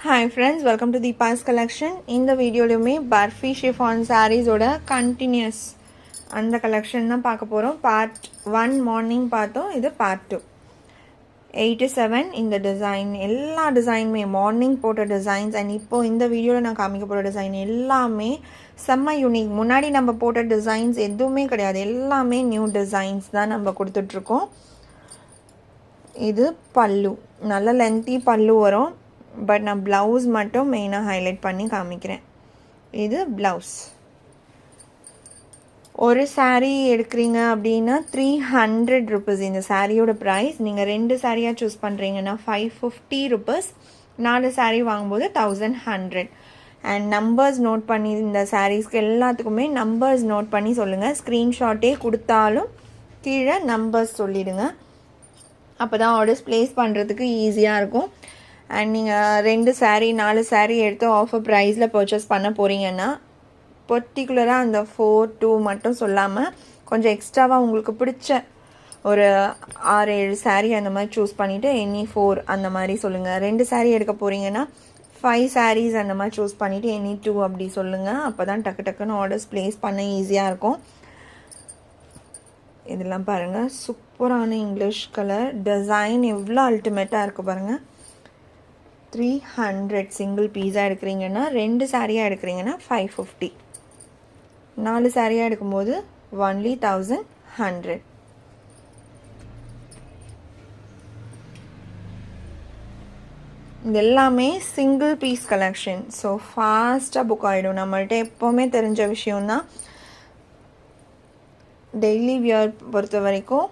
Hi friends, welcome to Deepa's collection. In the video Barfi chiffon sarees oda continuous அந்த collection தான் பார்க்க போறோம். Part 1 morning பார்த்தோம். இது part 2. 87 இந்த டிசைன் எல்லா டிசைனுமே மார்னிங் போட்ட டிசைன்ஸ் அண்ட் இப்போ இந்த வீடியோவில் நான் காமிக்க போகிற டிசைன் எல்லாமே செம்ம யூனிக். முன்னாடி நம்ம போட்ட டிசைன்ஸ் எதுவுமே கிடையாது, எல்லாமே நியூ டிசைன்ஸ் தான் நம்ம கொடுத்துட்ருக்கோம். இது பல்லு, நல்ல லென்த்தி பல்லு வரும். பட் நான் ப்ளவுஸ் மட்டும் மெயினாக ஹைலைட் பண்ணி காமிக்கிறேன். இது ப்ளவுஸ். ஒரு சாரீ எடுக்கிறீங்க அப்படின்னா 300 ருபீஸ் இந்த சாரியோட ப்ரைஸ். நீங்கள் 2 சாரியாக சூஸ் பண்ணுறீங்கன்னா 550 ருபீஸ். 4 சாரீ வாங்கும்போது 1100. அண்ட் நம்பர்ஸ் நோட் பண்ணி, இந்த சாரீஸ்க்கு எல்லாத்துக்குமே நம்பர்ஸ் நோட் பண்ணி சொல்லுங்கள். ஸ்க்ரீன்ஷாட்டே கொடுத்தாலும் கீழே நம்பர்ஸ் சொல்லிவிடுங்க, அப்போ தான் ஆர்டர்ஸ் ப்ளேஸ் பண்ணுறதுக்கு ஈஸியாக இருக்கும். அண்ட் நீங்கள் 2 சாரீ 4 சாரீ எடுத்து ஆஃபர் ப்ரைஸில் பர்ச்சேஸ் பண்ண போகிறீங்கன்னா பர்டிகுலராக அந்த 4-2 மட்டும் சொல்லாமல் கொஞ்சம் எக்ஸ்ட்ராவாக உங்களுக்கு பிடிச்ச ஒரு 6-7 சாரீ அந்த மாதிரி சூஸ் பண்ணிவிட்டு எனி 4 அந்த மாதிரி சொல்லுங்கள். 2 சாரீ எடுக்க போகிறீங்கன்னா 5 சாரீஸ் அந்த மாதிரி சூஸ் பண்ணிவிட்டு எனி 2 அப்படி சொல்லுங்கள். அப்போ தான் டக்கு டக்குன்னு ஆர்டர்ஸ் ப்ளேஸ் பண்ண ஈஸியாக இருக்கும். இதெல்லாம் பாருங்கள், சூப்பரான இங்கிலீஷ் கலர் டிசைன் எவ்வளோ அல்டிமேட்டாக இருக்குது பாருங்கள். 300 சிங்கிள் பீஸாக எடுக்கிறீங்கன்னா, 2 சாரியாக எடுக்கிறீங்கன்னா 550, 4 சாரியாக எடுக்கும்போது ஒன்லி 1100. இது எல்லாமே சிங்கிள் பீஸ் கலெக்ஷன், ஸோ ஃபாஸ்ட்டாக புக் ஆகிடும். நம்மள்ட்ட எப்போவுமே தெரிஞ்ச விஷயம்தான், டெய்லி வியர் பொறுத்த வரைக்கும்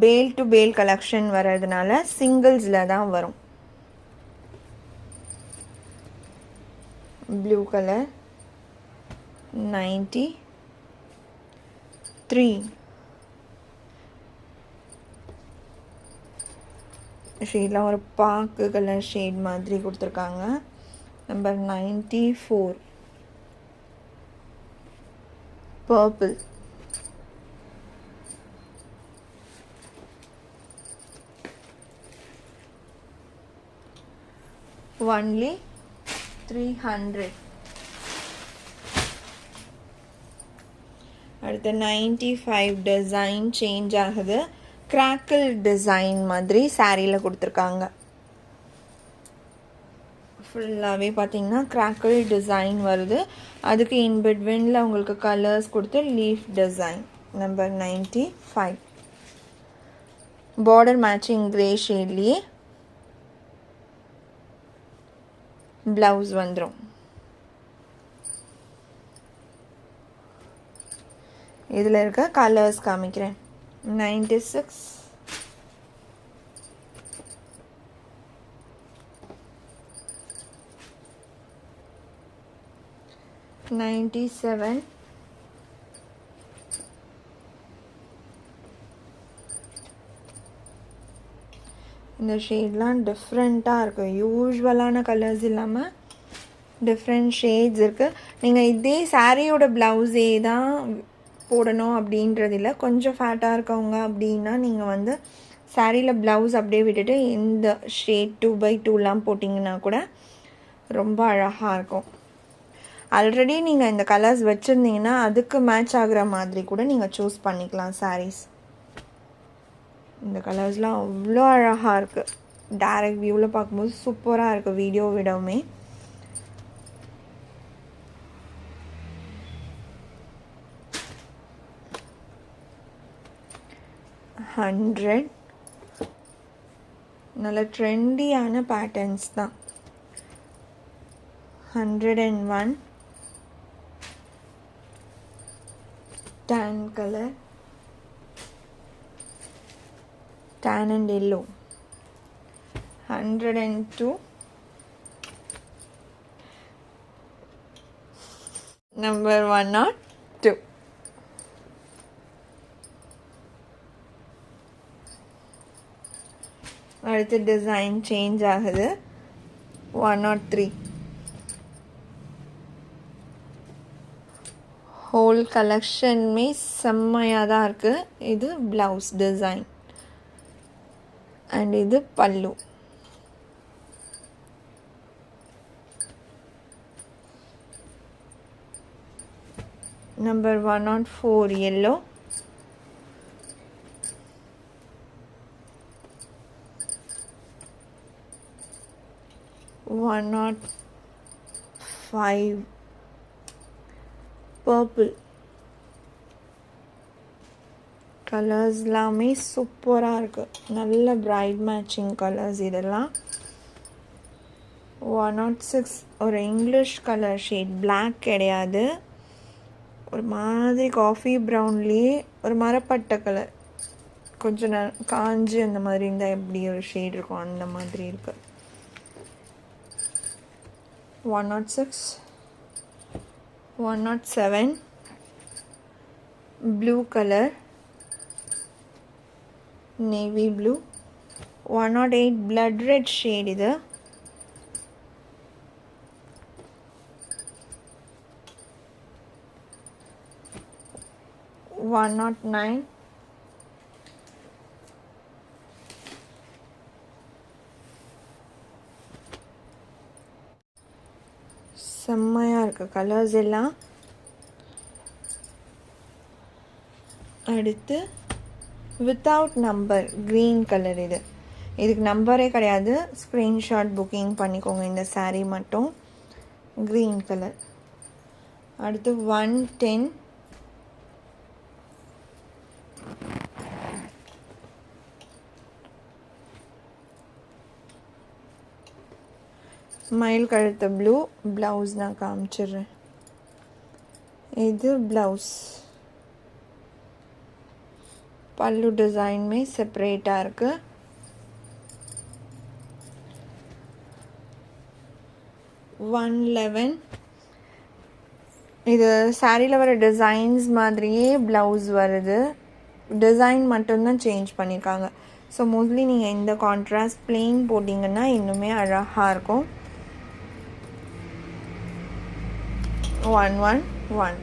பேல் டு பேல் கலெக்ஷன் வர்றதுனால சிங்கிள்ஸில் தான் வரும். ப்ளூ கலர் 93 ஷேட்லாம் ஒரு பாக்கு கலர் ஷேட் மாதிரி கொடுத்துருக்காங்க. Number 94 purple. ஒன்லி 300. அடுத்து 95 டிசைன் சேஞ்ச் ஆகுது. கிராக்கிள் டிசைன் மாதிரி சாரியில் கொடுத்துருக்காங்க. ஃபுல்லாகவே பார்த்தீங்கன்னா கிராக்கிள் டிசைன் வருது. அதுக்கு இன்பிட்வீனில் உங்களுக்கு கலர்ஸ் கொடுத்து leaf design. Number 95 border matching grey ஷேட்லேயே ப்ளவுஸ் வந்துடும். இதில் இருக்க கலர்ஸ் காமிக்கிறேன். 96 97 இந்த ஷேட்லாம் டிஃப்ரெண்ட்டாக இருக்குது, யூஸ்வலான கலர்ஸ் இல்லாமல் டிஃப்ரெண்ட் ஷேட்ஸ் இருக்குது. நீங்கள் இதே சாரியோட ப்ளவுஸே தான் போடணும் அப்படின்றது இல்லை. கொஞ்சம் ஃபேட்டாக இருக்கவங்க அப்படின்னா நீங்கள் வந்து சாரியில் ப்ளவுஸ் அப்படியே விட்டுட்டு இந்த ஷேட் 2x2லாம் போட்டிங்கன்னா கூட ரொம்ப அழகாக இருக்கும். ஆல்ரெடி நீங்கள் இந்த கலர்ஸ் வச்சுருந்தீங்கன்னா அதுக்கு மேட்ச் ஆகிற மாதிரி கூட நீங்கள் சூஸ் பண்ணிக்கலாம் சாரீஸ். இந்த கலர்ஸ்லாம் அவ்வளோ அழகாக இருக்குது. டைரக்ட் வியூவில் பார்க்கும்போது சூப்பராக இருக்குது, வீடியோ விடவுமே. ஹண்ட்ரட் நல்ல ட்ரெண்டியான பேட்டர்ன்ஸ் தான். 101 tan colour, tan and yellow. 102 number 102. அடுத்து டிசைன் சேஞ்ச் ஆகுது. 103 ஹோல் கலெக்ஷனுமே செம்மையாக தான் இருக்குது. இது ப்ளவுஸ் டிசைன் அண்ட் இது பல்லு. Number 104 yellow. One not 5 purple. Colours எல்லாமே சூப்பராக இருக்குது. நல்ல பிரைட் மேட்சிங் கலர்ஸ் இதெல்லாம். 106 ஒரு இங்கிலீஷ் கலர் ஷேட், பிளாக் கிடையாது, ஒரு மாதிரி காஃபி ப்ரௌன்லேயே ஒரு மரப்பட்டை கலர், கொஞ்சம் காஞ்சி அந்த மாதிரி இருந்தால் எப்படி ஒரு ஷேட் இருக்கும் அந்த மாதிரி இருக்கு. 106 107 blue colour, navy blue. 108 blood red shade இது. One not 9 செம்மையாக இருக்குது கலர்ஸ் எல்லாம். அடுத்து வித்தவுட் நம்பர் க்ரீன் கலர். இதுக்கு நம்பரே கிடையாது, ஸ்க்ரீன்ஷாட் புக்கிங் பண்ணிக்கோங்க இந்த saree மட்டும். Green colour. அடுத்து 110 மயில் கழுத்து ப்ளூ. ப்ளவுஸ் நான் காமிச்சிடுறேன். இது ப்ளவுஸ். பல்லு டிசைன்மே செப்பரேட்டாக இருக்குது. $111. இது சாரியில் வர டிசைன்ஸ் மாதிரியே ப்ளவுஸ் வருது, டிசைன் மட்டும்தான் சேஞ்ச் பண்ணியிருக்காங்க. ஸோ மோஸ்ட்லி நீங்கள் இந்த கான்ட்ராஸ்ட் பிளெயின் போட்டிங்கன்னா இன்னுமே அழகாக இருக்கும். 111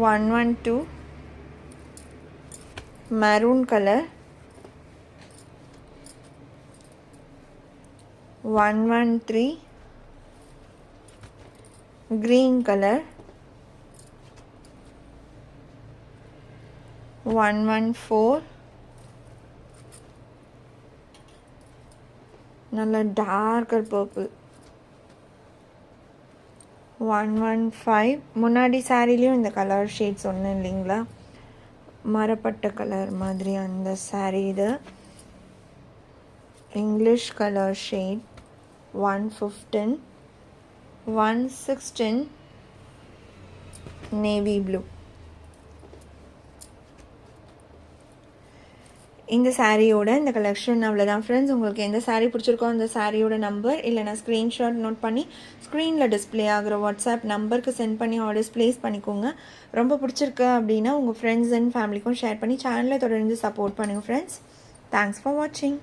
112 maroon color. 113 green color. 114 நல்ல டார்க்கர் பர்பிள். 115 முன்னாடி சாரிலையும் இந்த கலர் ஷேட் சொன்னேன் இல்லைங்களா, மரப்பட்ட கலர் மாதிரி அந்த சாரீ. இது English colour shade. 115 116 navy blue. இந்த சாரியோட இந்த கலெக்ஷன் அவ்வளோதான் ஃப்ரெண்ட்ஸ். உங்களுக்கு எந்த சாரீ பிடிச்சிருக்கோ அந்த சாரியோட நம்பர் இல்லைனா ஸ்க்ரீன்ஷாட் நோட் பண்ணி ஸ்க்ரீனில் டிஸ்பிளே ஆகிற வாட்ஸ்அப் நம்பருக்கு சென்ட் பண்ணி ஆர்டர்ஸ் ப்ளேஸ் பண்ணிக்கோங்க. ரொம்ப பிடிச்சிருக்கு அப்படின்னா உங்கள் ஃப்ரெண்ட்ஸ் அண்ட் ஃபேமிலிக்கும் ஷேர் பண்ணி சேனலை தொடர்ந்து சப்போர்ட் பண்ணுங்கள் ஃப்ரெண்ட்ஸ். தேங்க்ஸ் ஃபார் வாட்சிங்.